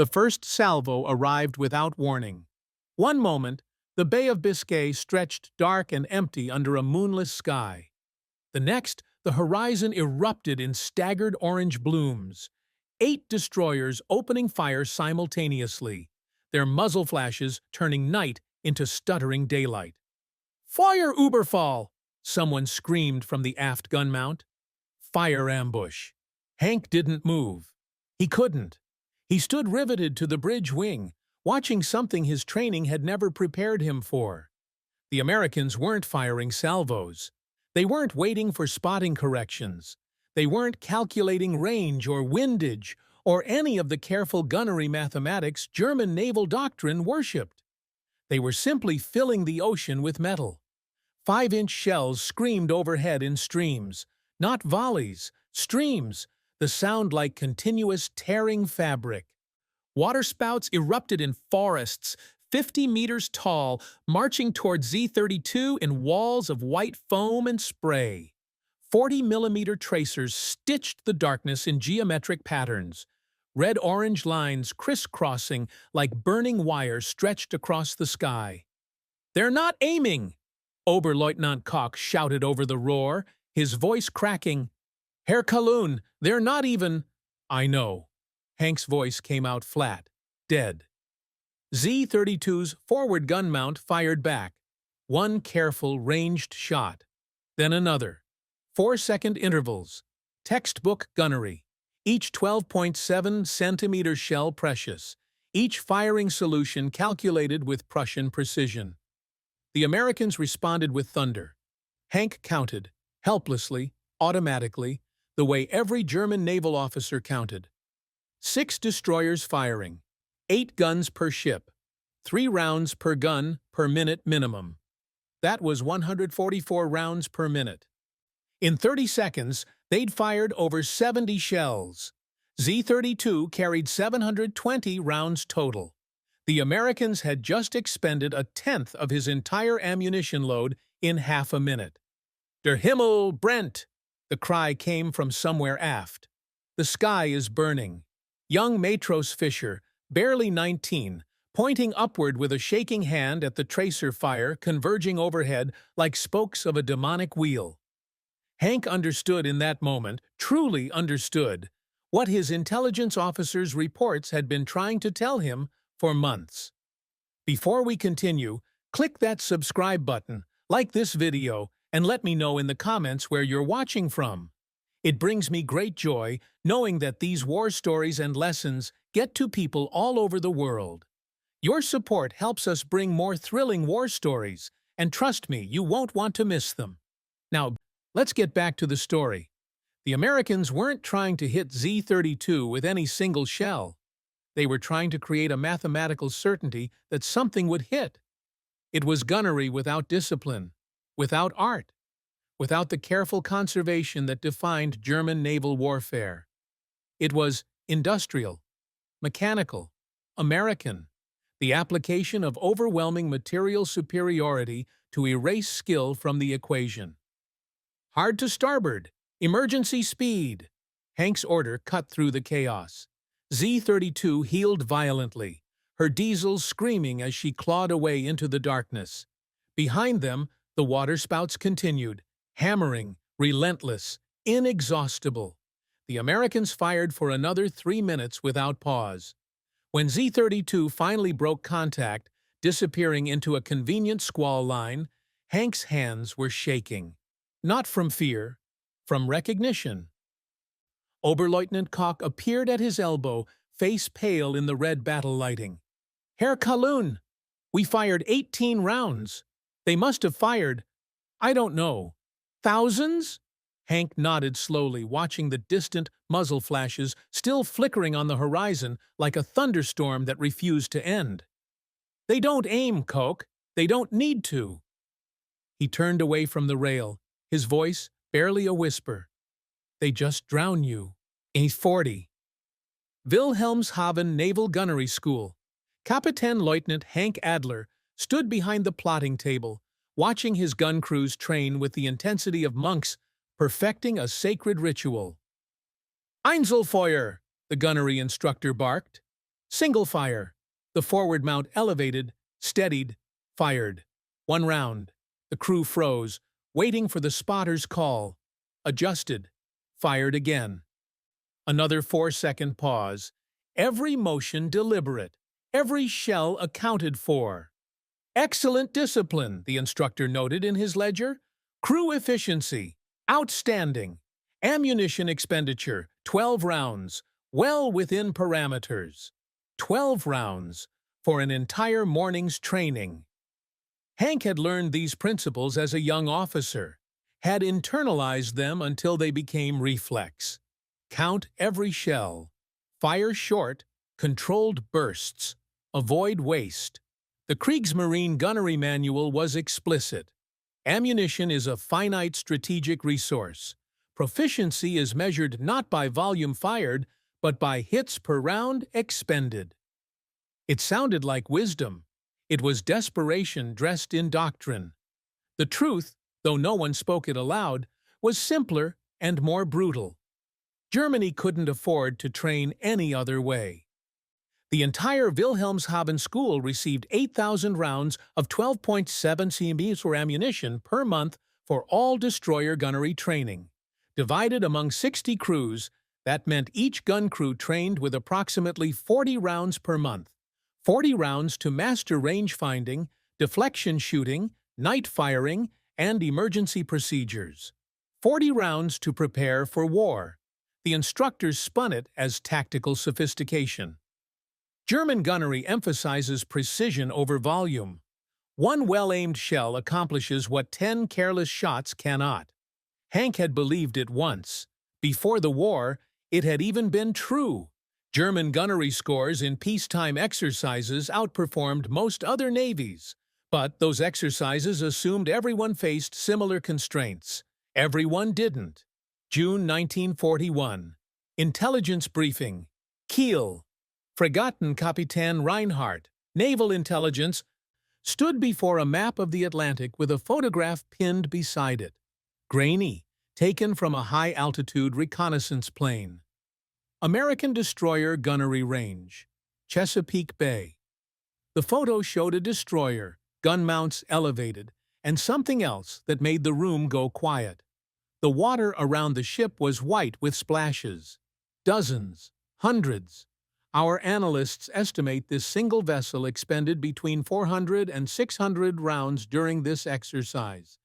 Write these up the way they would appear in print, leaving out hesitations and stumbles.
The first salvo arrived without warning. One moment, the Bay of Biscay stretched dark and empty under a moonless sky. The next, the horizon erupted in staggered orange blooms. 8 destroyers opening fire simultaneously, their muzzle flashes turning night into stuttering daylight. "Fire, Uberfall!" someone screamed from the aft gun mount. Fire ambush. Hank didn't move. He couldn't. He stood riveted to the bridge wing, watching something his training had never prepared him for. The Americans weren't firing salvos. They weren't waiting for spotting corrections. They weren't calculating range or windage or any of the careful gunnery mathematics German naval doctrine worshipped. They were simply filling the ocean with metal. 5-inch shells screamed overhead in streams, not volleys, streams, the sound like continuous tearing fabric. Waterspouts erupted in forests, 50 meters tall, marching toward Z-32 in walls of white foam and spray. 40-millimeter tracers stitched the darkness in geometric patterns. Red-orange lines crisscrossing like burning wires stretched across the sky. "They're not aiming!" Oberleutnant Koch shouted over the roar, his voice cracking. "Herr Kalun, they're not even—" "I know." Hank's voice came out flat, dead. Z-32's forward gun mount fired back. One careful, ranged shot. Then another. 4-second intervals. Textbook gunnery. Each 12.7 centimeter shell precious. Each firing solution calculated with Prussian precision. The Americans responded with thunder. Hank counted, helplessly, automatically, the way every German naval officer counted. 6 destroyers firing, 8 guns per ship, 3 rounds per gun per minute minimum. That was 144 rounds per minute. In 30 seconds, they'd fired over 70 shells. Z-32 carried 720 rounds total. The Americans had just expended a tenth of his entire ammunition load in half a minute. "Der Himmel brennt!" The cry came from somewhere aft. "The sky is burning." Young Matros Fisher, barely 19, pointing upward with a shaking hand at the tracer fire converging overhead like spokes of a demonic wheel. Hank understood in that moment, truly understood, what his intelligence officer's reports had been trying to tell him for months. Before we continue, click that subscribe button, like this video, and let me know in the comments where you're watching from. It brings me great joy knowing that these war stories and lessons get to people all over the world. Your support helps us bring more thrilling war stories, and trust me, you won't want to miss them. Now, let's get back to the story. The Americans weren't trying to hit Z-32 with any single shell. They were trying to create a mathematical certainty that something would hit. It was gunnery without discipline, without art, without the careful conservation that defined German naval warfare. It was industrial, mechanical, American, the application of overwhelming material superiority to erase skill from the equation. "Hard to starboard! Emergency speed!" Hank's order cut through the chaos. Z-32 heeled violently, her diesels screaming as she clawed away into the darkness. Behind them, the waterspouts continued, hammering, relentless, inexhaustible. The Americans fired for another 3 minutes without pause. When Z-32 finally broke contact, disappearing into a convenient squall line, Hank's hands were shaking. Not from fear, from recognition. Oberleutnant Koch appeared at his elbow, face pale in the red battle lighting. "Herr Kalun, we fired 18 rounds. They must have fired, I don't know, thousands?" Hank nodded slowly, watching the distant muzzle flashes still flickering on the horizon like a thunderstorm that refused to end. "They don't aim, Koch. They don't need to." He turned away from the rail, his voice barely a whisper. "They just drown you." 840. Wilhelmshaven Naval Gunnery School. Kapitän Leutnant Hank Adler stood behind the plotting table, watching his gun crews train with the intensity of monks perfecting a sacred ritual. "Einzelfeuer!" the gunnery instructor barked. Single fire. The forward mount elevated, steadied, fired. One round. The crew froze, waiting for the spotter's call. Adjusted. Fired again. Another 4-second pause. Every motion deliberate. Every shell accounted for. Excellent discipline, the instructor noted in his ledger. Crew efficiency. Outstanding. Ammunition expenditure. 12 rounds. Well within parameters. 12 rounds for an entire morning's training. Hank had learned these principles as a young officer, had internalized them until they became reflex. Count every shell. Fire short, controlled bursts. Avoid waste. The Kriegsmarine Gunnery Manual was explicit. Ammunition is a finite strategic resource. Proficiency is measured not by volume fired, but by hits per round expended. It sounded like wisdom. It was desperation dressed in doctrine. The truth, though no one spoke it aloud, was simpler and more brutal. Germany couldn't afford to train any other way. The entire Wilhelmshaven school received 8,000 rounds of 12.7 cm ammunition per month for all destroyer gunnery training. Divided among 60 crews, that meant each gun crew trained with approximately 40 rounds per month. 40 rounds to master range finding, deflection shooting, night firing, and emergency procedures. 40 rounds to prepare for war. The instructors spun it as tactical sophistication. German gunnery emphasizes precision over volume. One well-aimed shell accomplishes what 10 careless shots cannot. Hank had believed it once. Before the war, it had even been true. German gunnery scores in peacetime exercises outperformed most other navies. But those exercises assumed everyone faced similar constraints. Everyone didn't. June 1941. Intelligence briefing. Kiel. Fregattenkapitän Reinhardt, Naval Intelligence, stood before a map of the Atlantic with a photograph pinned beside it. Grainy, taken from a high-altitude reconnaissance plane. American destroyer gunnery range. Chesapeake Bay. The photo showed a destroyer, gun mounts elevated, and something else that made the room go quiet. The water around the ship was white with splashes. Dozens, hundreds. Our analysts estimate this single vessel expended between 400 and 600 rounds during this exercise.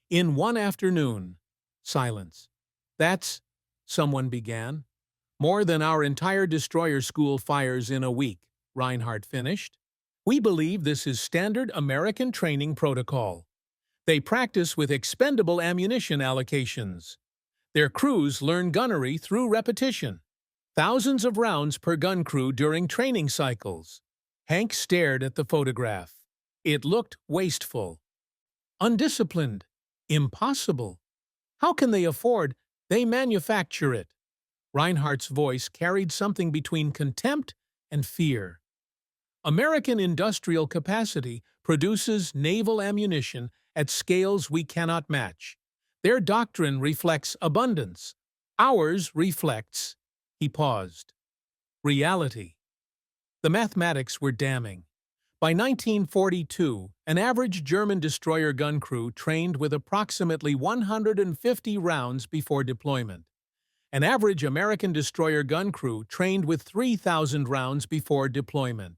In one afternoon. Silence. That's, someone began. More than our entire destroyer school fires in a week, Reinhardt finished. We believe this is standard American training protocol. They practice with expendable ammunition allocations. Their crews learn gunnery through repetition. Thousands of rounds per gun crew during training cycles. Hank stared at the photograph. It looked wasteful. Undisciplined. Impossible. How can they afford? They manufacture it. Reinhardt's voice carried something between contempt and fear. American industrial capacity produces naval ammunition at scales we cannot match. Their doctrine reflects abundance. Ours reflects. He paused. Reality. The mathematics were damning. By 1942, an average German destroyer gun crew trained with approximately 150 rounds before deployment. An average American destroyer gun crew trained with 3,000 rounds before deployment.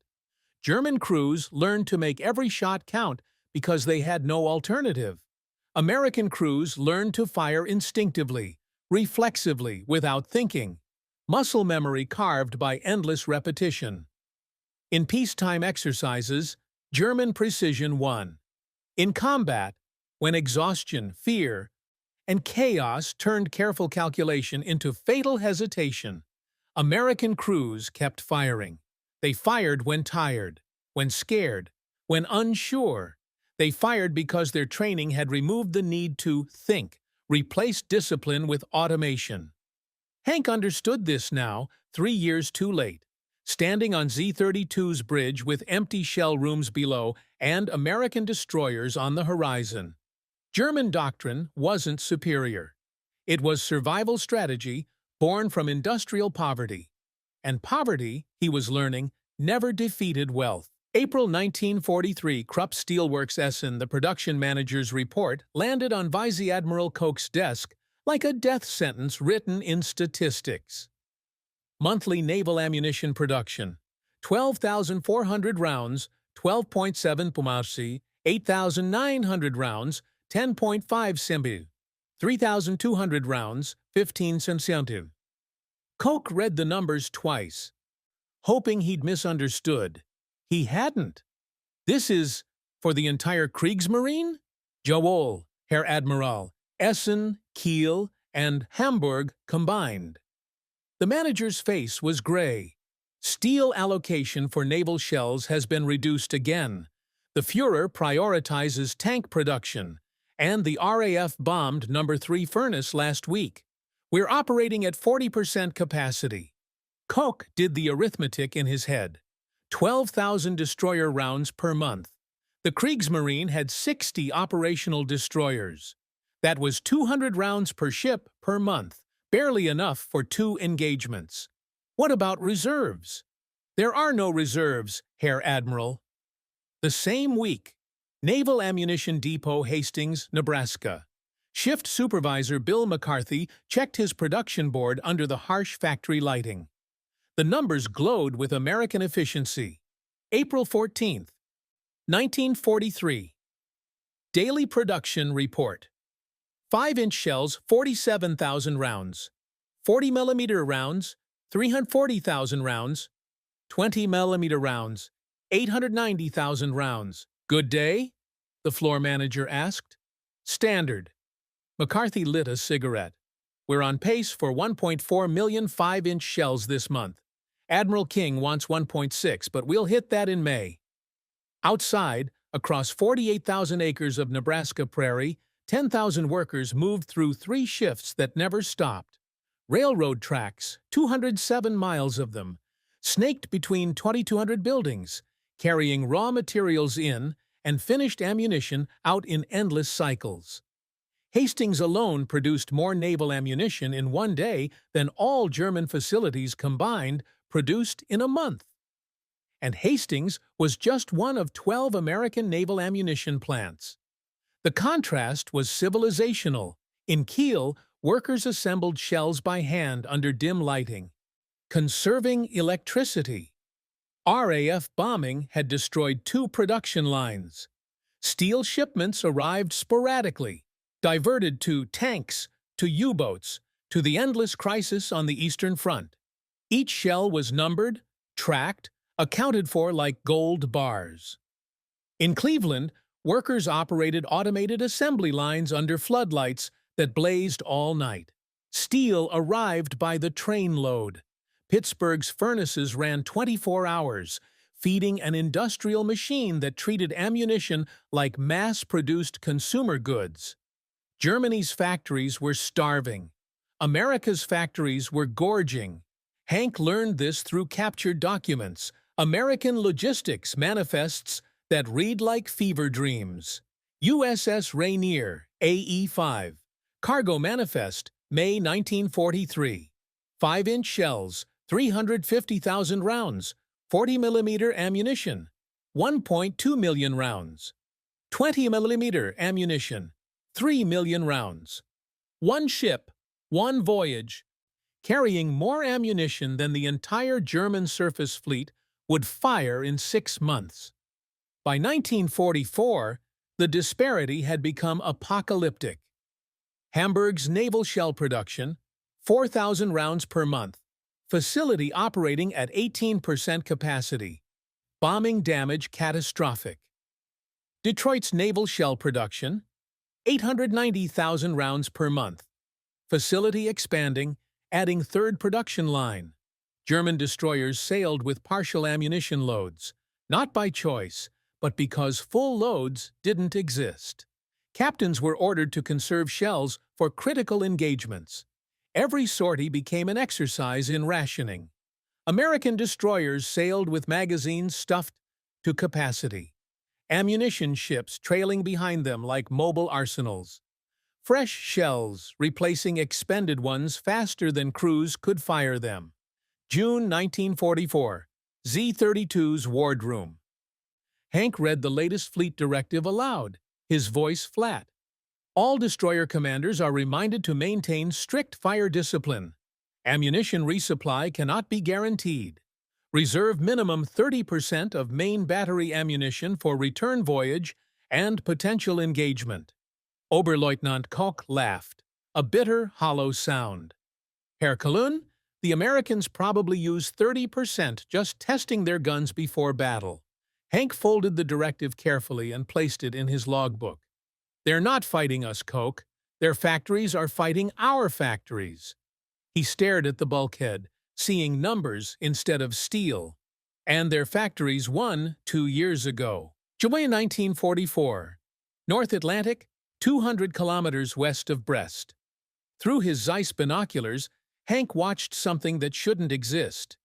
German crews learned to make every shot count because they had no alternative. American crews learned to fire instinctively, reflexively, without thinking. Muscle memory carved by endless repetition. In peacetime exercises, German precision won. In combat, when exhaustion, fear, and chaos turned careful calculation into fatal hesitation, American crews kept firing. They fired when tired, when scared, when unsure. They fired because their training had removed the need to think, replaced discipline with automation. Hank understood this now, 3 years too late. Standing on Z-32's bridge with empty shell rooms below and American destroyers on the horizon. German doctrine wasn't superior. It was survival strategy born from industrial poverty. And poverty, he was learning, never defeated wealth. April 1943, Krupp Steelworks Essen, the production manager's report, landed on Vice Admiral Koch's desk like a death sentence written in statistics. Monthly naval ammunition production: 12,400 rounds, 12.7 Pumarsi, 8,900 rounds, 10.5 Sembu, 3,200 rounds, 15 Sensiantu. Koch read the numbers twice, hoping he'd misunderstood. He hadn't. This is for the entire Kriegsmarine? Jawohl, Herr Admiral, Essen, Kiel, and Hamburg combined. The manager's face was gray. Steel allocation for naval shells has been reduced again. The Führer prioritizes tank production, and the RAF bombed No. 3 furnace last week. We're operating at 40% capacity. Koch did the arithmetic in his head. 12,000 destroyer rounds per month. The Kriegsmarine had 60 operational destroyers. That was 200 rounds per ship per month, barely enough for 2 engagements. What about reserves? There are no reserves, Herr Admiral. The same week, Naval Ammunition Depot, Hastings, Nebraska. Shift supervisor Bill McCarthy checked his production board under the harsh factory lighting. The numbers glowed with American efficiency. April 14, 1943. Daily Production Report. 5-inch shells, 47,000 rounds. 40mm rounds, 340,000 rounds. 20mm rounds, 890,000 rounds. Good day? The floor manager asked. Standard. McCarthy lit a cigarette. We're on pace for 1.4 million 5-inch shells this month. Admiral King wants 1.6, but we'll hit that in May. Outside, across 48,000 acres of Nebraska prairie, 10,000 workers moved through 3 shifts that never stopped. Railroad tracks, 207 miles of them, snaked between 2,200 buildings, carrying raw materials in and finished ammunition out in endless cycles. Hastings alone produced more naval ammunition in one day than all German facilities combined produced in a month. And Hastings was just one of 12 American naval ammunition plants. The contrast was civilizational. In Kiel, workers assembled shells by hand under dim lighting, conserving electricity. RAF bombing had destroyed 2 production lines. Steel shipments arrived sporadically, diverted to tanks, to U-boats, to the endless crisis on the Eastern Front. Each shell was numbered, tracked, accounted for like gold bars. In Cleveland, workers operated automated assembly lines under floodlights that blazed all night. Steel arrived by the trainload. Pittsburgh's furnaces ran 24 hours, feeding an industrial machine that treated ammunition like mass-produced consumer goods. Germany's factories were starving. America's factories were gorging. Hank learned this through captured documents, American logistics manifests that read like fever dreams. USS Rainier, AE-5. Cargo Manifest, May 1943. 5-inch shells, 350,000 rounds, 40mm ammunition, 1.2 million rounds. 20mm ammunition, 3 million rounds. One ship, one voyage, carrying more ammunition than the entire German surface fleet would fire in 6 months. By 1944, the disparity had become apocalyptic. Hamburg's naval shell production, 4,000 rounds per month, facility operating at 18% capacity. Bombing damage catastrophic. Detroit's naval shell production, 890,000 rounds per month. Facility expanding, adding 3rd production line. German destroyers sailed with partial ammunition loads, not by choice, but because full loads didn't exist. Captains were ordered to conserve shells for critical engagements. Every sortie became an exercise in rationing. American destroyers sailed with magazines stuffed to capacity. Ammunition ships trailing behind them like mobile arsenals. Fresh shells replacing expended ones faster than crews could fire them. June 1944. Z-32's wardroom. Hank read the latest fleet directive aloud, his voice flat. All destroyer commanders are reminded to maintain strict fire discipline. Ammunition resupply cannot be guaranteed. Reserve minimum 30% of main battery ammunition for return voyage and potential engagement. Oberleutnant Koch laughed, a bitter, hollow sound. Herr Kalun, the Americans probably use 30% just testing their guns before battle. Hank folded the directive carefully and placed it in his logbook. They're not fighting us, Koch. Their factories are fighting our factories. He stared at the bulkhead, seeing numbers instead of steel. And their factories won 2 years ago. July 1944. North Atlantic, 200 kilometers west of Brest. Through his Zeiss binoculars, Hank watched something that shouldn't exist.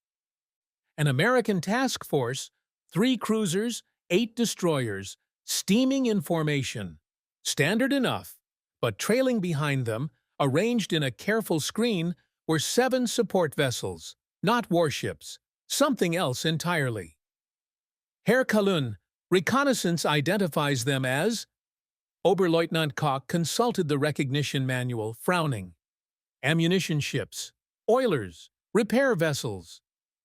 An American task force, 3 cruisers, 8 destroyers, steaming in formation. Standard enough, but trailing behind them, arranged in a careful screen, were 7 support vessels, not warships, something else entirely. Herr Kalun, reconnaissance identifies them as... Oberleutnant Koch consulted the recognition manual, frowning. Ammunition ships, oilers, repair vessels.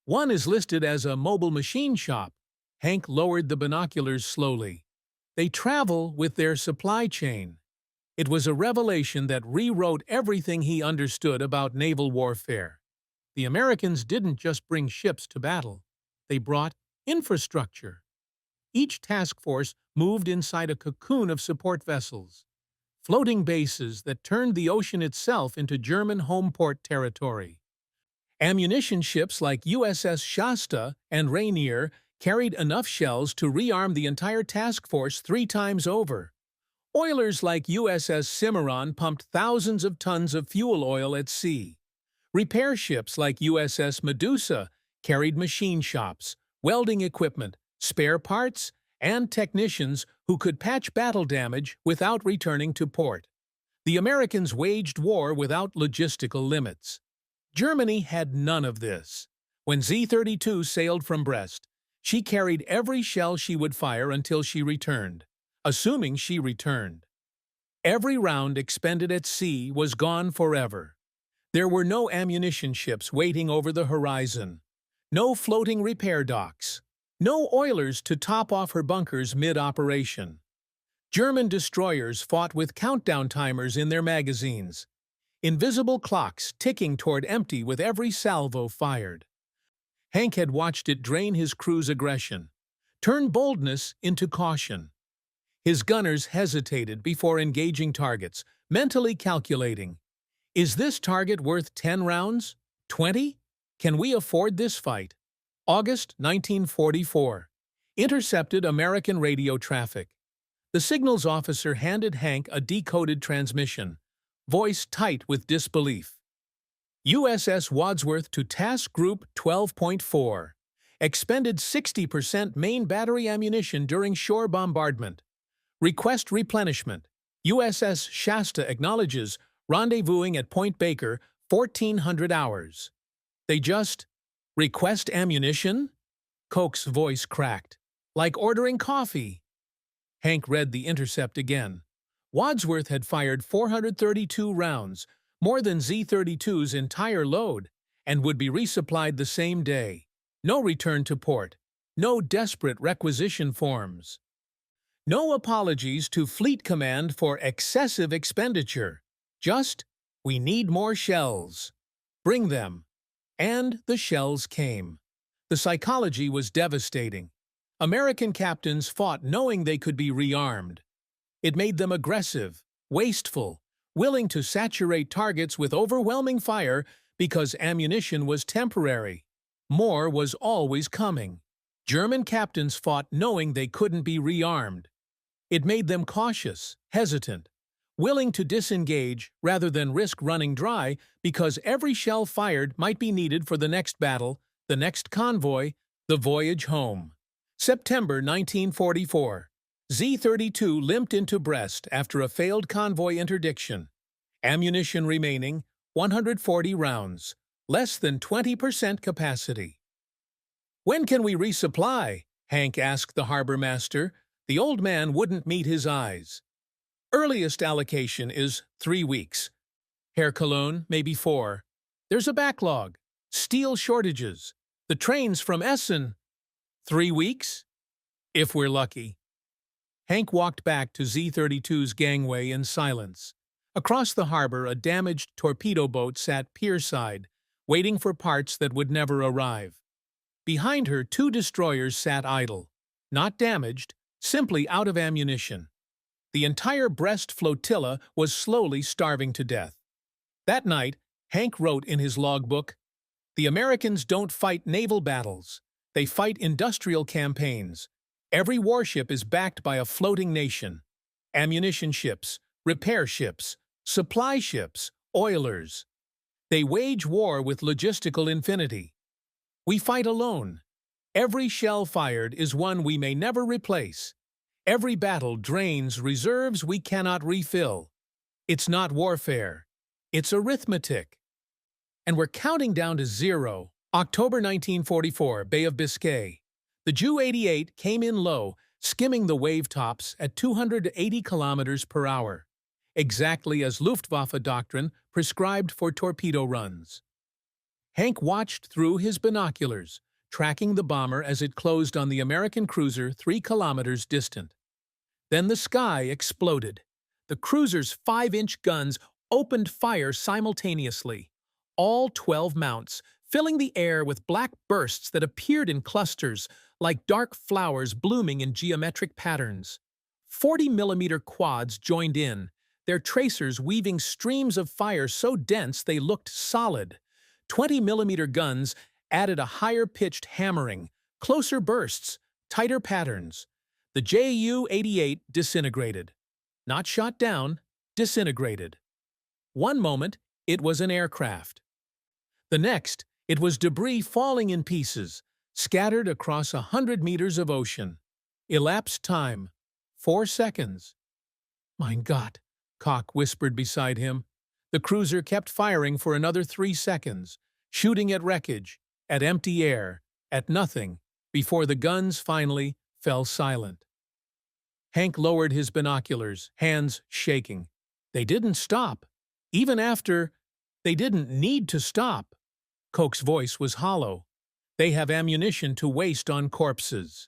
One is listed as a mobile machine shop. Hank lowered the binoculars slowly. They travel with their supply chain. It was a revelation that rewrote everything he understood about naval warfare. The Americans didn't just bring ships to battle. They brought infrastructure. Each task force moved inside a cocoon of support vessels, floating bases that turned the ocean itself into German home port territory. Ammunition ships like USS Shasta and Rainier carried enough shells to rearm the entire task force 3 times over. Oilers like USS Cimarron pumped thousands of tons of fuel oil at sea. Repair ships like USS Medusa carried machine shops, welding equipment, spare parts, and technicians who could patch battle damage without returning to port. The Americans waged war without logistical limits. Germany had none of this. When Z-32 sailed from Brest, she carried every shell she would fire until she returned, assuming she returned. Every round expended at sea was gone forever. There were no ammunition ships waiting over the horizon, no floating repair docks, no oilers to top off her bunkers mid-operation. German destroyers fought with countdown timers in their magazines, invisible clocks ticking toward empty with every salvo fired. Hank had watched it drain his crew's aggression, turn boldness into caution. His gunners hesitated before engaging targets, mentally calculating, is this target worth 10 rounds? 20? Can we afford this fight? August 1944. Intercepted American radio traffic. The signals officer handed Hank a decoded transmission, voice tight with disbelief. USS Wadsworth to Task Group 12.4. Expended 60% main battery ammunition during shore bombardment. Request replenishment. USS Shasta acknowledges rendezvousing at Point Baker, 1400 hours. They just request ammunition? Koch's voice cracked. Like ordering coffee. Hank read the intercept again. Wadsworth had fired 432 rounds, more than Z-32's entire load, and would be resupplied the same day. No return to port. No desperate requisition forms. No apologies to Fleet Command for excessive expenditure. Just, we need more shells. Bring them. And the shells came. The psychology was devastating. American captains fought knowing they could be rearmed. It made them aggressive, wasteful, willing to saturate targets with overwhelming fire because ammunition was temporary. More was always coming. German captains fought knowing they couldn't be rearmed. It made them cautious, hesitant, willing to disengage rather than risk running dry because every shell fired might be needed for the next battle, the next convoy, the voyage home. September 1944. Z-32 limped into Brest after a failed convoy interdiction. Ammunition remaining, 140 rounds, less than 20% capacity. "When can we resupply?" Hank asked the harbor master. The old man wouldn't meet his eyes. "Earliest allocation is 3 weeks. Herr Cologne, maybe 4. There's a backlog. Steel shortages. The trains from Essen. 3 weeks? If we're lucky." Hank walked back to Z-32's gangway in silence. Across the harbor, a damaged torpedo boat sat pierside, waiting for parts that would never arrive. Behind her, 2 destroyers sat idle. Not damaged, simply out of ammunition. The entire Brest flotilla was slowly starving to death. That night, Hank wrote in his logbook, "The Americans don't fight naval battles. They fight industrial campaigns. Every warship is backed by a floating nation. Ammunition ships, repair ships, supply ships, oilers. They wage war with logistical infinity. We fight alone. Every shell fired is one we may never replace. Every battle drains reserves we cannot refill. It's not warfare. It's arithmetic." And we're counting down to 0. October 1944, Bay of Biscay. The Ju-88 came in low, skimming the wave tops at 280 kilometers per hour, exactly as Luftwaffe doctrine prescribed for torpedo runs. Hank watched through his binoculars, tracking the bomber as it closed on the American cruiser 3 kilometers distant. Then the sky exploded. The cruiser's 5-inch guns opened fire simultaneously, all 12 mounts, filling the air with black bursts that appeared in clusters like dark flowers blooming in geometric patterns. 40-millimeter quads joined in, their tracers weaving streams of fire so dense they looked solid. 20-millimeter guns added a higher-pitched hammering, closer bursts, tighter patterns. The Ju-88 disintegrated. Not shot down, disintegrated. One moment, it was an aircraft. The next, it was debris falling in pieces, scattered across 100 meters of ocean. Elapsed time, 4 seconds. "Mein Gott," Koch whispered beside him. The cruiser kept firing for another 3 seconds, shooting at wreckage, at empty air, at nothing, before the guns finally fell silent. Hank lowered his binoculars, hands shaking. They didn't stop. Even after, they didn't need to stop. Koch's voice was hollow. "They have ammunition to waste on corpses."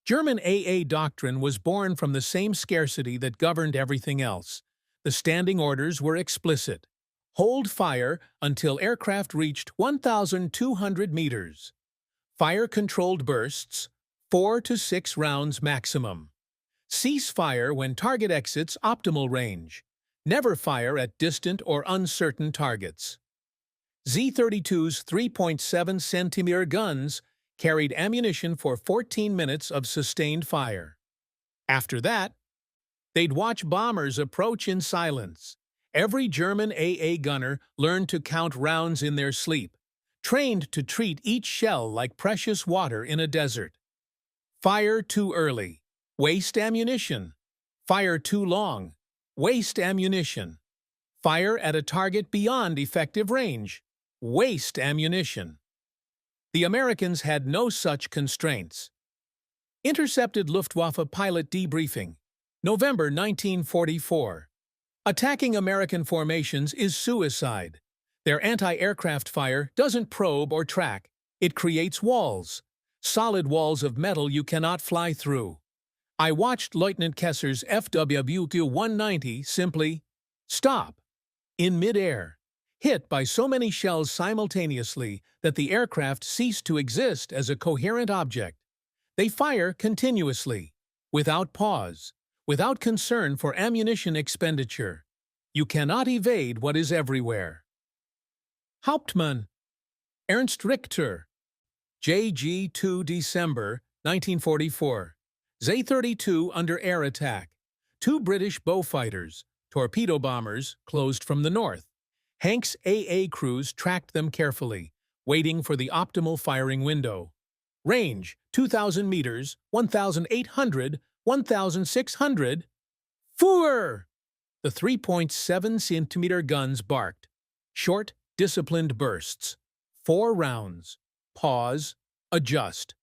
German AA doctrine was born from the same scarcity that governed everything else. The standing orders were explicit. Hold fire until aircraft reached 1,200 meters. Fire-controlled bursts, 4 to 6 rounds maximum. Cease fire when target exits optimal range. Never fire at distant or uncertain targets. Z-32's 3.7 centimeter guns carried ammunition for 14 minutes of sustained fire. After that, they'd watch bombers approach in silence. Every German AA gunner learned to count rounds in their sleep, trained to treat each shell like precious water in a desert. Fire too early. Waste ammunition. Fire too long. Waste ammunition. Fire at a target beyond effective range. Waste ammunition. The Americans had no such constraints. Intercepted Luftwaffe pilot debriefing. November 1944. Attacking American formations is suicide. Their anti-aircraft fire doesn't probe or track. It creates walls. Solid walls of metal you cannot fly through. I watched Lieutenant Kesser's WWII simply stop in midair, hit by so many shells simultaneously that the aircraft ceased to exist as a coherent object. They fire continuously, without pause, without concern for ammunition expenditure. You cannot evade what is everywhere. Hauptmann Ernst Richter, JG-2 December 1944. Z-32 under air attack. 2 British Beaufighters, torpedo bombers, closed from the north. Hank's AA crews tracked them carefully, waiting for the optimal firing window. Range, 2,000 meters, 1,800, 1,600. Feuer! The 3.7 centimeter guns barked. Short, disciplined bursts. 4 rounds. Pause. Adjust.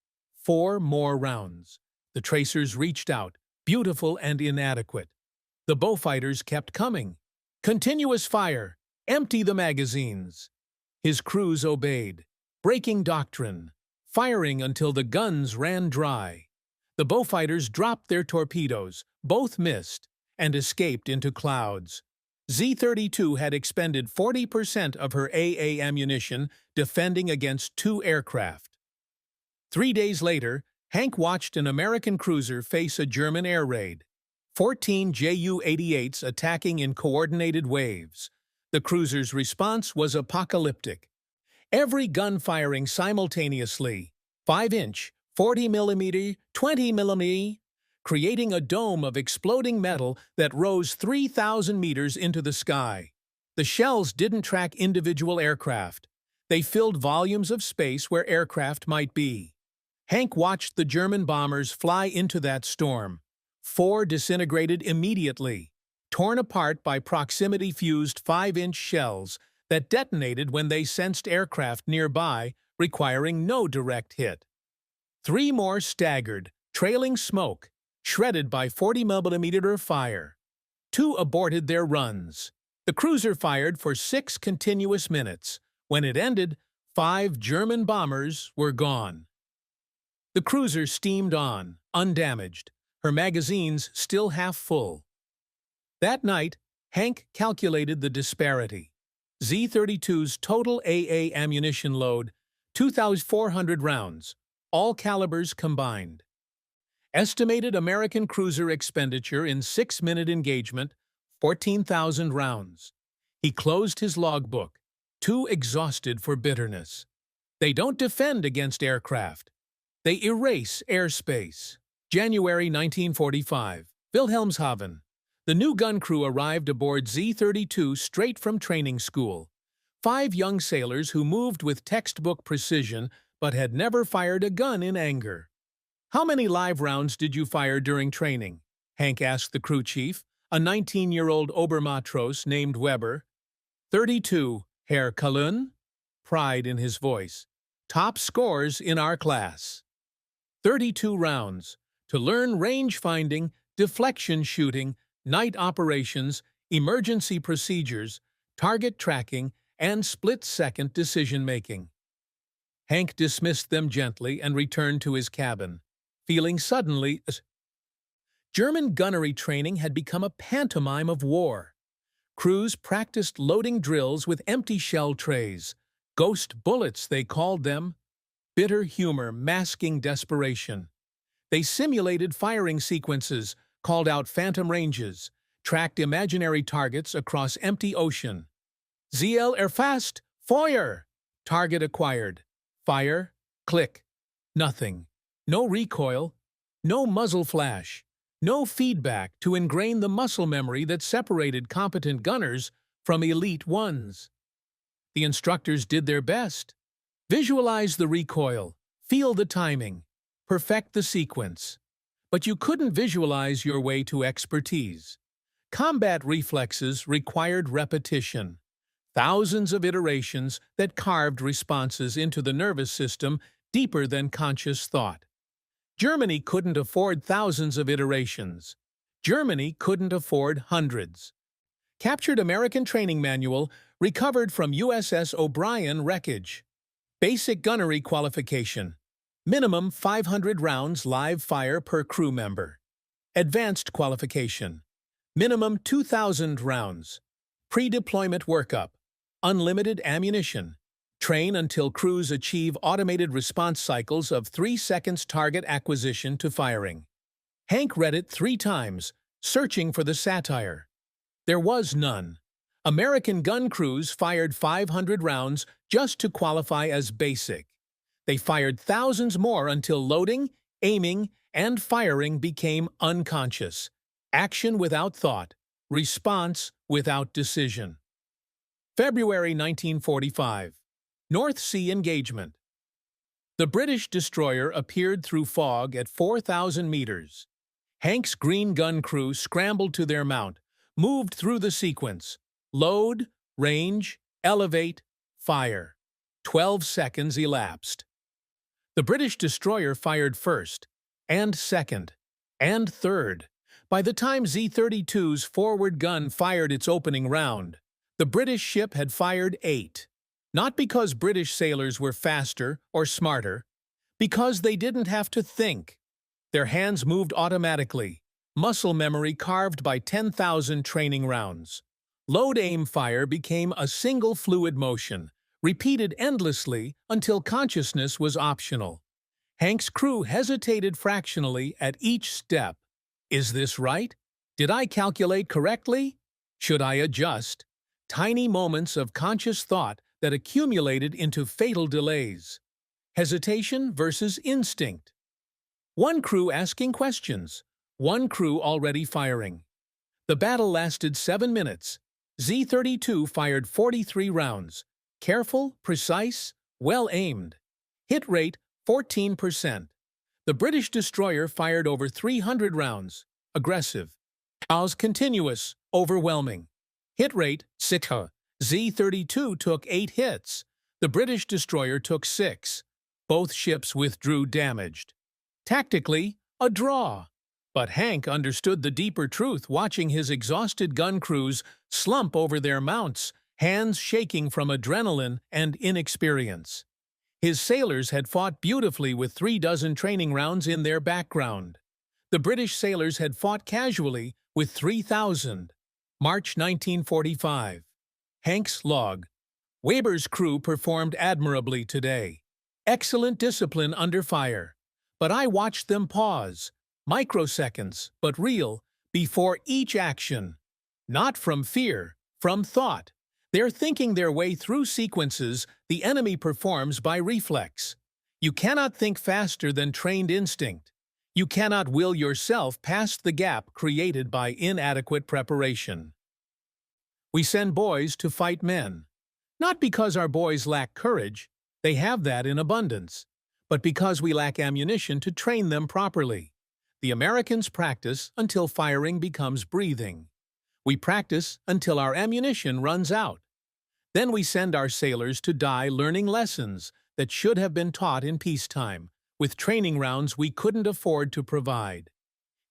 4 more rounds. The tracers reached out, beautiful and inadequate. The bowfighters kept coming. Continuous fire. Empty the magazines. His crews obeyed, breaking doctrine, firing until the guns ran dry. The bowfighters dropped their torpedoes, both missed, and escaped into clouds. Z-32 had expended 40% of her AA ammunition defending against 2 aircraft. 3 days later, Hank watched an American cruiser face a German air raid. 14 Ju-88s attacking in coordinated waves. The cruiser's response was apocalyptic. Every gun firing simultaneously, 5-inch, 40mm, 20mm, creating a dome of exploding metal that rose 3,000 meters into the sky. The shells didn't track individual aircraft. They filled volumes of space where aircraft might be. Hank watched the German bombers fly into that storm. 4 disintegrated immediately, torn apart by proximity-fused 5-inch shells that detonated when they sensed aircraft nearby, requiring no direct hit. 3 more staggered, trailing smoke, shredded by 40mm fire. 2 aborted their runs. The cruiser fired for 6 continuous minutes. When it ended, 5 German bombers were gone. The cruiser steamed on, undamaged, her magazines still half full. That night, Hank calculated the disparity. Z-32's total AA ammunition load, 2,400 rounds, all calibers combined. Estimated American cruiser expenditure in 6-minute engagement, 14,000 rounds. He closed his logbook, too exhausted for bitterness. They don't defend against aircraft. They erase airspace. January 1945, Wilhelmshaven. The new gun crew arrived aboard Z-32 straight from training school. 5 young sailors who moved with textbook precision but had never fired a gun in anger. "How many live rounds did you fire during training?" Hank asked the crew chief, a 19-year-old Obermatros named Weber. 32, Herr Kalun, pride in his voice. Top scores in our class. 32 rounds, to learn range finding, deflection shooting, night operations, emergency procedures, target tracking, and split-second decision-making. Hank dismissed them gently and returned to his cabin, feeling suddenly German gunnery training had become a pantomime of war. Crews practiced loading drills with empty shell trays, ghost bullets they called them, bitter humor masking desperation. They simulated firing sequences, called out phantom ranges, tracked imaginary targets across empty ocean. Ziel erfasst, Feuer! Target acquired. Fire, click. Nothing. No recoil, no muzzle flash, no feedback to ingrain the muscle memory that separated competent gunners from elite ones. The instructors did their best. Visualize the recoil, feel the timing, perfect the sequence. But you couldn't visualize your way to expertise. Combat reflexes required repetition. Thousands of iterations that carved responses into the nervous system deeper than conscious thought. Germany couldn't afford thousands of iterations. Germany couldn't afford hundreds. Captured American training manual recovered from USS O'Brien wreckage. Basic gunnery qualification. Minimum 500 rounds live fire per crew member. Advanced qualification. Minimum 2,000 rounds. Pre-deployment workup. Unlimited ammunition. Train until crews achieve automated response cycles of 3 seconds target acquisition to firing. Hank read it 3 times, searching for the satire. There was none. American gun crews fired 500 rounds just to qualify as basic. They fired thousands more until loading, aiming, and firing became unconscious. Action without thought. Response without decision. February 1945. North Sea engagement. The British destroyer appeared through fog at 4,000 meters. Hank's green gun crew scrambled to their mount, moved through the sequence. Load, range, elevate, fire. 12 seconds elapsed. The British destroyer fired first, and second, and third. By the time Z-32's forward gun fired its opening round, the British ship had fired 8. Not because British sailors were faster or smarter, because they didn't have to think. Their hands moved automatically, muscle memory carved by 10,000 training rounds. Load-aim fire became a single fluid motion, repeated endlessly until consciousness was optional. Hank's crew hesitated fractionally at each step. Is this right? Did I calculate correctly? Should I adjust? Tiny moments of conscious thought that accumulated into fatal delays. Hesitation versus instinct. One crew asking questions, one crew already firing. The battle lasted 7 minutes. Z-32 fired 43 rounds. Careful, precise, well-aimed. Hit rate 14%. The British destroyer fired over 300 rounds. Aggressive. As continuous, overwhelming. Hit rate 6. Z-32 took 8 hits. The British destroyer took 6. Both ships withdrew damaged. Tactically, a draw. But Hank understood the deeper truth watching his exhausted gun crews slump over their mounts, hands shaking from adrenaline and inexperience. His sailors had fought beautifully with 36 training rounds in their background. The British sailors had fought casually with 3,000. March 1945. Hank's log. Weber's crew performed admirably today. Excellent discipline under fire. But I watched them pause, microseconds, but real, before each action. Not from fear, from thought. They're thinking their way through sequences the enemy performs by reflex. You cannot think faster than trained instinct. You cannot will yourself past the gap created by inadequate preparation. We send boys to fight men. Not because our boys lack courage, they have that in abundance, but because we lack ammunition to train them properly. The Americans practice until firing becomes breathing. We practice until our ammunition runs out. Then we send our sailors to die learning lessons that should have been taught in peacetime, with training rounds we couldn't afford to provide.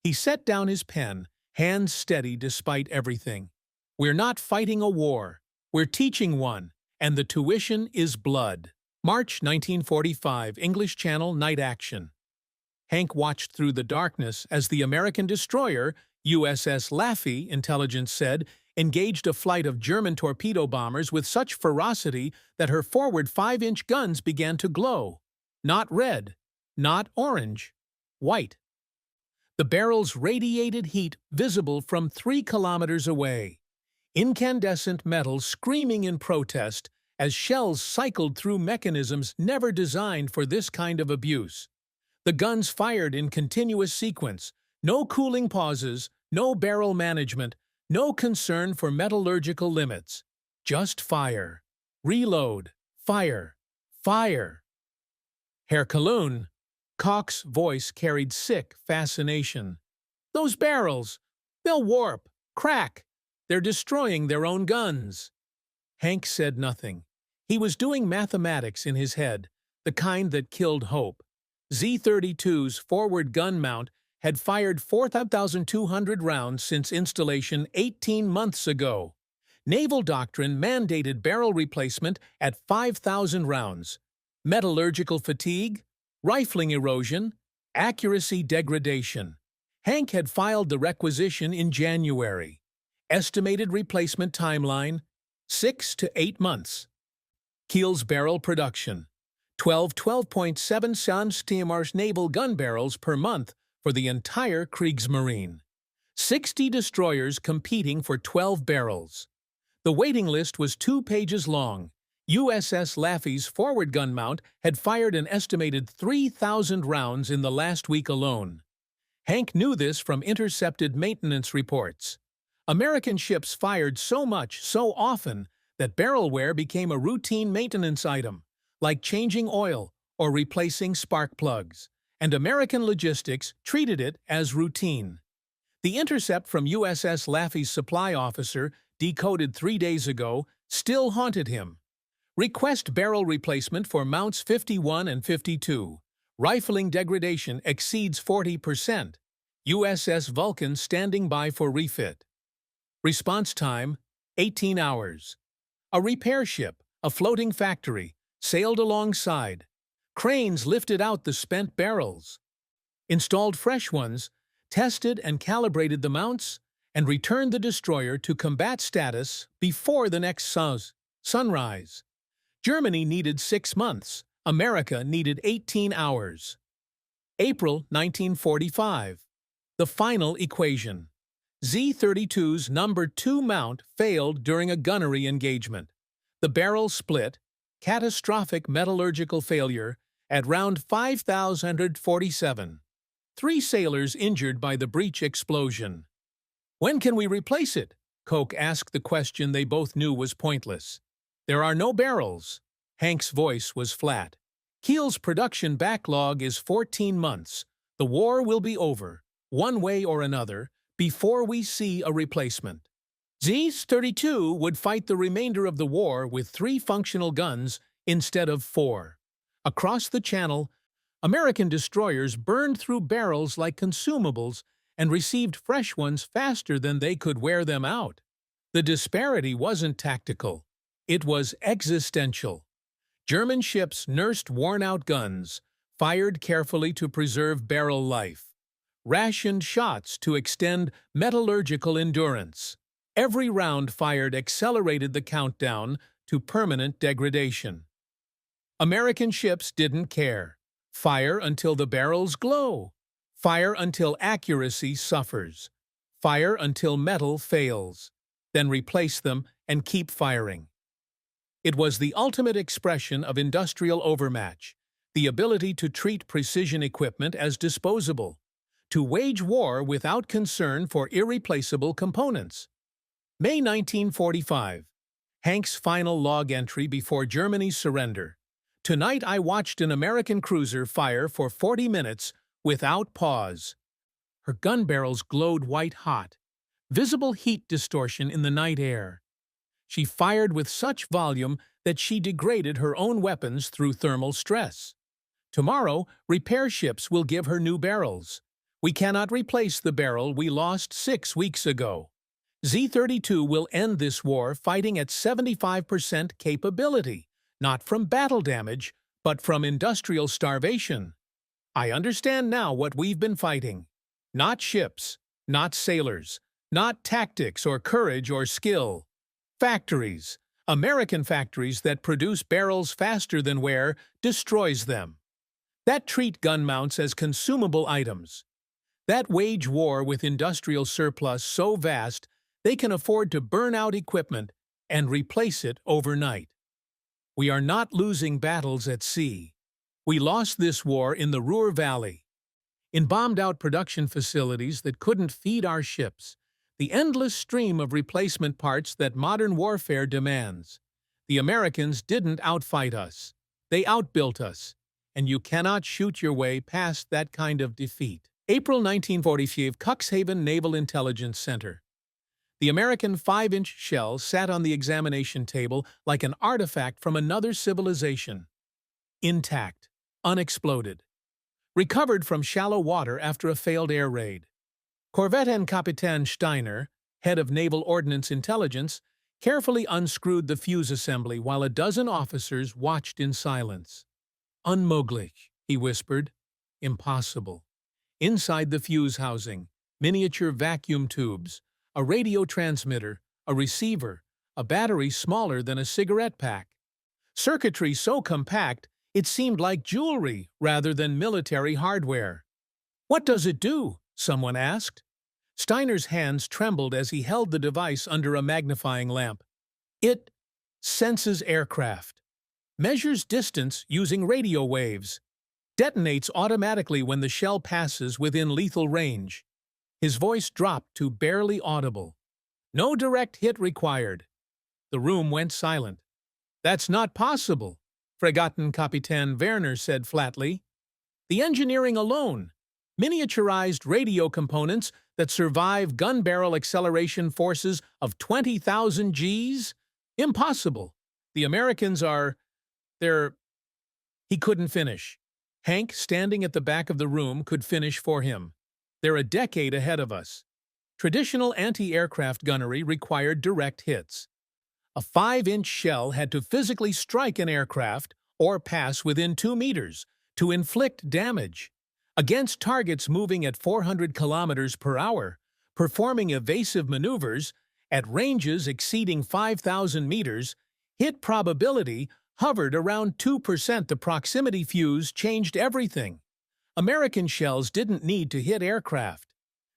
He set down his pen, hands steady despite everything. We're not fighting a war. We're teaching one, and the tuition is blood. March 1945, English Channel Night Action. Hank watched through the darkness as the American destroyer, USS Laffey, intelligence said, engaged a flight of German torpedo bombers with such ferocity that her forward 5-inch guns began to glow. Not red, not orange, white. The barrels radiated heat visible from 3 kilometers away. Incandescent metal screaming in protest as shells cycled through mechanisms never designed for this kind of abuse. The guns fired in continuous sequence, no cooling pauses, no barrel management, no concern for metallurgical limits. Just fire. Reload. Fire. Fire. Herr Kalun. Koch's voice carried sick fascination. Those barrels! They'll warp, crack. They're destroying their own guns. Hank said nothing. He was doing mathematics in his head, the kind that killed hope. Z-32's forward gun mount had fired 4,200 rounds since installation 18 months ago. Naval doctrine mandated barrel replacement at 5,000 rounds. Metallurgical fatigue, rifling erosion, accuracy degradation. Hank had filed the requisition in January. Estimated replacement timeline, 6 to 8 months. Kiel's barrel production, 12.7 cm naval gun barrels per month for the entire Kriegsmarine. 60 destroyers competing for 12 barrels. The waiting list was 2 pages long. USS Laffey's forward gun mount had fired an estimated 3,000 rounds in the last week alone. Hank knew this from intercepted maintenance reports. American ships fired so much, so often, that barrel wear became a routine maintenance item, like changing oil or replacing spark plugs, and American logistics treated it as routine. The intercept from USS Laffey's supply officer, decoded 3 days ago, still haunted him. Request barrel replacement for mounts 51 and 52. Rifling degradation exceeds 40%. USS Vulcan standing by for refit. Response time, 18 hours. A repair ship, a floating factory, sailed alongside. Cranes lifted out the spent barrels, installed fresh ones, tested and calibrated the mounts, and returned the destroyer to combat status before the next sunrise. Germany needed 6 months. America needed 18 hours. April 1945. The final equation. Z-32's number 2 mount failed during a gunnery engagement. The barrel split, catastrophic metallurgical failure, at round 5,047. 3 sailors injured by the breech explosion. When can we replace it? Koch asked the question they both knew was pointless. There are no barrels. Hank's voice was flat. Kiel's production backlog is 14 months. The war will be over, one way or another, before we see a replacement. Z-32 would fight the remainder of the war with 3 functional guns instead of 4. Across the channel, American destroyers burned through barrels like consumables and received fresh ones faster than they could wear them out. The disparity wasn't tactical. It was existential. German ships nursed worn-out guns, fired carefully to preserve barrel life, rationed shots to extend metallurgical endurance. Every round fired accelerated the countdown to permanent degradation. American ships didn't care. Fire until the barrels glow. Fire until accuracy suffers. Fire until metal fails. Then replace them and keep firing. It was the ultimate expression of industrial overmatch, the ability to treat precision equipment as disposable, to wage war without concern for irreplaceable components. May 1945. Hank's final log entry before Germany's surrender. Tonight I watched an American cruiser fire for 40 minutes without pause. Her gun barrels glowed white-hot, visible heat distortion in the night air. She fired with such volume that she degraded her own weapons through thermal stress. Tomorrow, repair ships will give her new barrels. We cannot replace the barrel we lost 6 weeks ago. Z-32 will end this war fighting at 75% capability, not from battle damage, but from industrial starvation. I understand now what we've been fighting. Not ships, not sailors, not tactics or courage or skill. Factories. American factories that produce barrels faster than wear destroys them. That treat gun mounts as consumable items. That wage war with industrial surplus so vast they can afford to burn out equipment and replace it overnight. We are not losing battles at sea. We lost this war in the Ruhr Valley, in bombed-out production facilities that couldn't feed our ships, the endless stream of replacement parts that modern warfare demands. The Americans didn't outfight us. They outbuilt us, and you cannot shoot your way past that kind of defeat. April 1945, Cuxhaven Naval Intelligence Center. The American 5-inch shell sat on the examination table like an artifact from another civilization. Intact, unexploded. Recovered from shallow water after a failed air raid. Korvettenkapitän Steiner, head of Naval Ordnance Intelligence, carefully unscrewed the fuse assembly while a dozen officers watched in silence. "Unmöglich," he whispered. Impossible. Inside the fuse housing, miniature vacuum tubes, a radio transmitter, a receiver, a battery smaller than a cigarette pack. Circuitry so compact it seemed like jewelry rather than military hardware. "What does it do?" someone asked. Steiner's hands trembled as he held the device under a magnifying lamp. "It senses aircraft, measures distance using radio waves, detonates automatically when the shell passes within lethal range." His voice dropped to barely audible. "No direct hit required." The room went silent. "That's not possible," Fregattenkapitän Werner said flatly. "The engineering alone, miniaturized radio components that survive gun barrel acceleration forces of 20,000 Gs? Impossible. The Americans are... they're..." He couldn't finish. Hank, standing at the back of the room, could finish for him. They're a decade ahead of us. Traditional anti-aircraft gunnery required direct hits. A 5-inch shell had to physically strike an aircraft or pass within 2 meters to inflict damage. Against targets moving at 400 kilometers per hour, performing evasive maneuvers at ranges exceeding 5,000 meters, hit probability hovered around 2%. The proximity fuse changed everything. American shells didn't need to hit aircraft.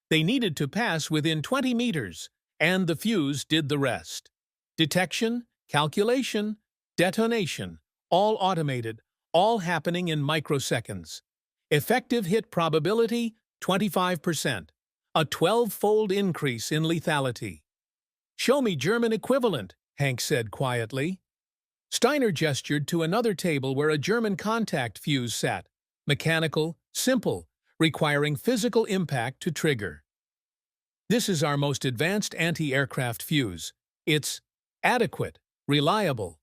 They needed to pass within 20 meters, and the fuse did the rest. Detection, calculation, detonation, all automated, all happening in microseconds. Effective hit probability, 25%, a 12-fold increase in lethality. "Show me German equivalent," Hank said quietly. Steiner gestured to another table where a German contact fuse sat, mechanical, simple, requiring physical impact to trigger. "This is our most advanced anti-aircraft fuse. It's adequate, reliable.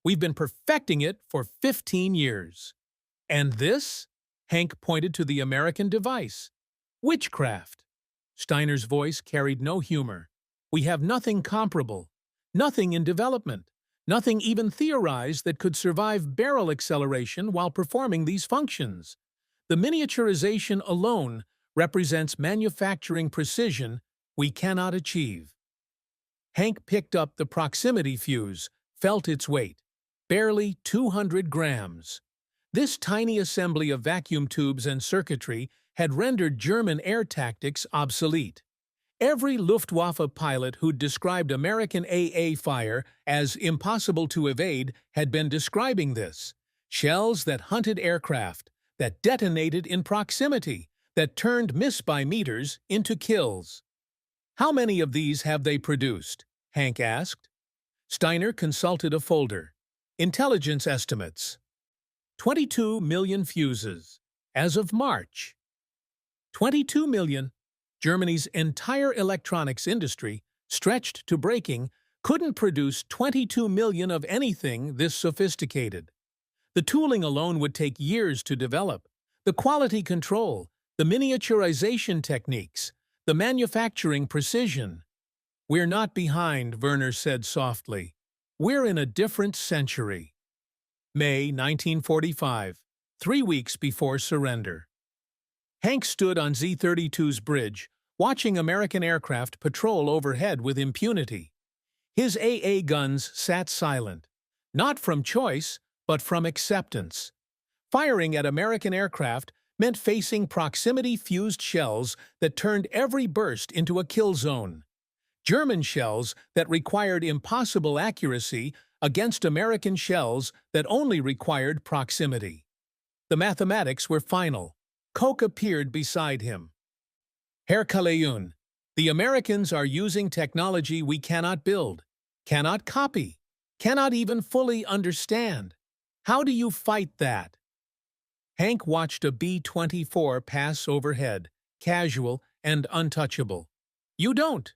We've been perfecting it for 15 years. And this?" Hank pointed to the American device. "Witchcraft." Steiner's voice carried no humor. "We have nothing comparable, nothing in development, nothing even theorized that could survive barrel acceleration while performing these functions. The miniaturization alone represents manufacturing precision we cannot achieve." Hank picked up the proximity fuse, felt its weight. Barely 200 grams. This tiny assembly of vacuum tubes and circuitry had rendered German air tactics obsolete. Every Luftwaffe pilot who'd described American AA fire as impossible to evade had been describing this. Shells that hunted aircraft, that detonated in proximity, that turned miss by meters into kills. "How many of these have they produced?" Hank asked. Steiner consulted a folder. Intelligence estimates. 22 million fuses. As of March. 22 million. Germany's entire electronics industry, stretched to breaking, couldn't produce 22 million of anything this sophisticated. The tooling alone would take years to develop. The quality control, the miniaturization techniques, the manufacturing precision. "We're not behind," Werner said softly. "We're in a different century." May 1945, 3 weeks before surrender. Hank stood on Z-32's bridge, watching American aircraft patrol overhead with impunity. His AA guns sat silent, not from choice, but from acceptance. Firing at American aircraft meant facing proximity-fused shells that turned every burst into a kill zone. German shells that required impossible accuracy against American shells that only required proximity. The mathematics were final. Koch appeared beside him. "Herr Kalayun, the Americans are using technology we cannot build, cannot copy, cannot even fully understand. How do you fight that?" Hank watched a B-24 pass overhead, casual and untouchable. "You don't."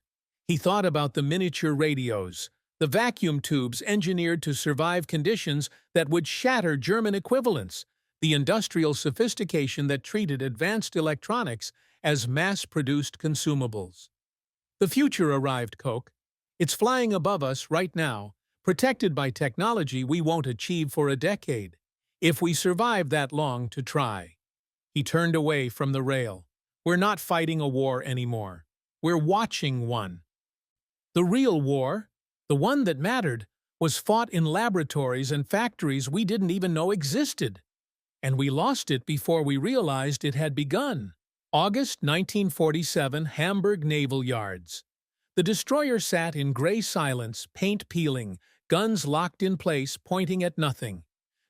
He thought about the miniature radios, the vacuum tubes engineered to survive conditions that would shatter German equivalents, the industrial sophistication that treated advanced electronics as mass-produced consumables. "The future arrived, Koch. It's flying above us right now, protected by technology we won't achieve for a decade, if we survive that long to try." He turned away from the rail. "We're not fighting a war anymore. We're watching one. The real war, the one that mattered, was fought in laboratories and factories we didn't even know existed. And we lost it before we realized it had begun." August 1947, Hamburg Naval Yards. The destroyer sat in gray silence, paint peeling, guns locked in place, pointing at nothing.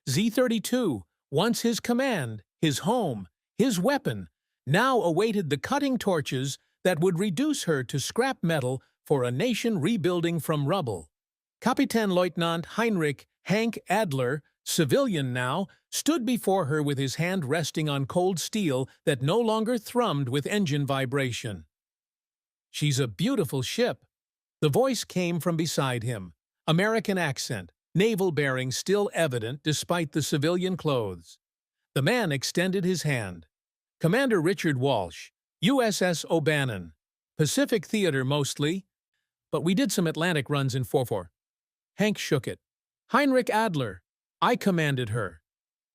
Z-32, once his command, his home, his weapon, now awaited the cutting torches that would reduce her to scrap metal for a nation rebuilding from rubble. Kapitänleutnant Heinrich Hank Adler, civilian now, stood before her with his hand resting on cold steel that no longer thrummed with engine vibration. "She's a beautiful ship." The voice came from beside him. American accent, naval bearing still evident despite the civilian clothes. The man extended his hand. Commander Richard Walsh, USS O'Bannon. Pacific Theater mostly, but we did some Atlantic runs in 4-4. Hank shook it. Heinrich Adler. I commanded her.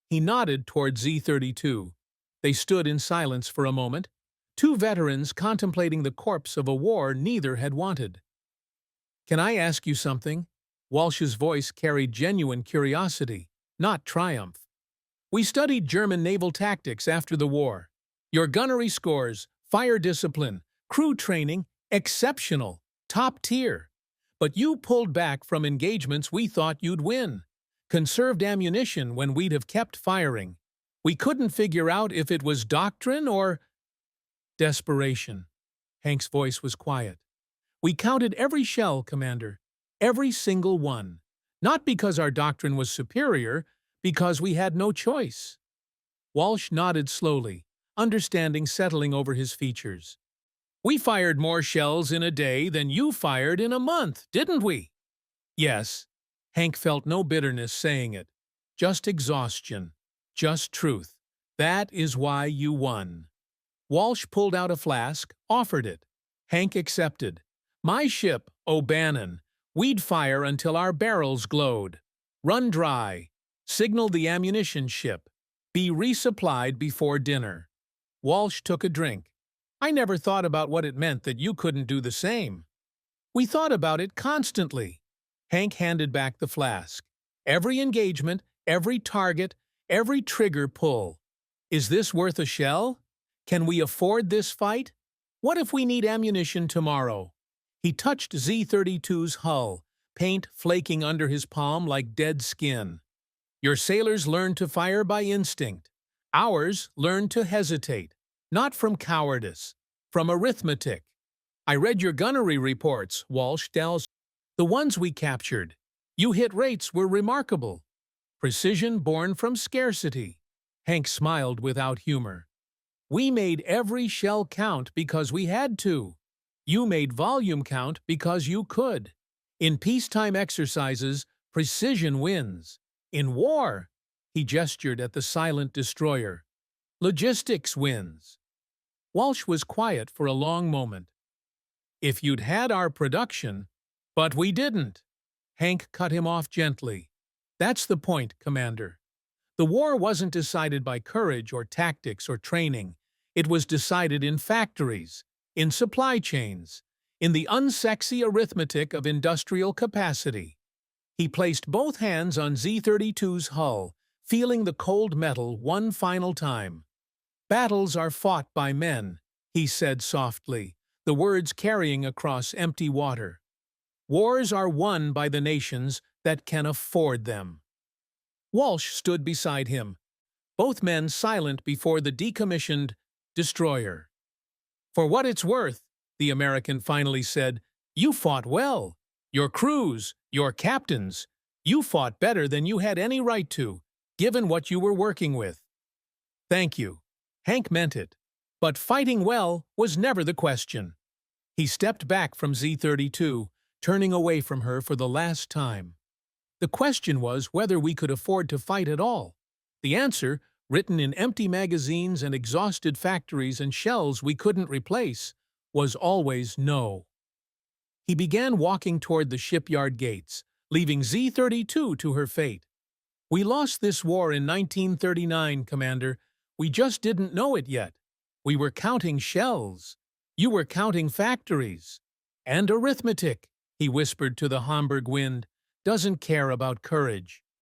He nodded toward Z-32. They stood in silence for a moment, two veterans contemplating the corpse of a war neither had wanted. Can I ask you something? Walsh's voice carried genuine curiosity, not triumph. We studied German naval tactics after the war. Your gunnery scores, fire discipline, crew training, exceptional, top tier. But you pulled back from engagements we thought you'd win. Conserved ammunition when we'd have kept firing. We couldn't figure out if it was doctrine or desperation. Hank's voice was quiet. We counted every shell, Commander. Every single one. Not because our doctrine was superior, because we had no choice. Walsh nodded slowly, understanding settling over his features. We fired more shells in a day than you fired in a month, didn't we? Yes. Hank felt no bitterness saying it. Just exhaustion. Just truth. That is why you won. Walsh pulled out a flask, offered it. Hank accepted. My ship, O'Bannon. We'd fire until our barrels glowed. Run dry. Signal the ammunition ship. Be resupplied before dinner. Walsh took a drink. I never thought about what it meant that you couldn't do the same. We thought about it constantly. Hank handed back the flask. Every engagement, every target, every trigger pull. Is this worth a shell? Can we afford this fight? What if we need ammunition tomorrow? He touched Z-32's hull, paint flaking under his palm like dead skin. Your sailors learn to fire by instinct. Ours learn to hesitate, not from cowardice, from arithmetic. I read your gunnery reports, Walsh tells. The ones we captured. You hit rates were remarkable. Precision born from scarcity. Hank smiled without humor. We made every shell count because we had to. You made volume count because you could. In peacetime exercises, precision wins. In war, he gestured at the silent destroyer, logistics wins. Walsh was quiet for a long moment. If you'd had our production, but we didn't. Hank cut him off gently. That's the point, Commander. The war wasn't decided by courage or tactics or training. It was decided in factories, in supply chains, in the unsexy arithmetic of industrial capacity. He placed both hands on Z-32's hull, feeling the cold metal one final time. Battles are fought by men, he said softly, the words carrying across empty water. Wars are won by the nations that can afford them. Walsh stood beside him, both men silent before the decommissioned destroyer. For what it's worth, the American finally said, you fought well. Your crews, your captains, you fought better than you had any right to, given what you were working with. Thank you. Hank meant it. But fighting well was never the question. He stepped back from Z-32, turning away from her for the last time. The question was whether we could afford to fight at all. The answer, written in empty magazines and exhausted factories and shells we couldn't replace, was always no. He began walking toward the shipyard gates, leaving Z-32 to her fate. We lost this war in 1939, Commander. We just didn't know it yet. We were counting shells. You were counting factories. And arithmetic, he whispered to the Hamburg wind, doesn't care about courage.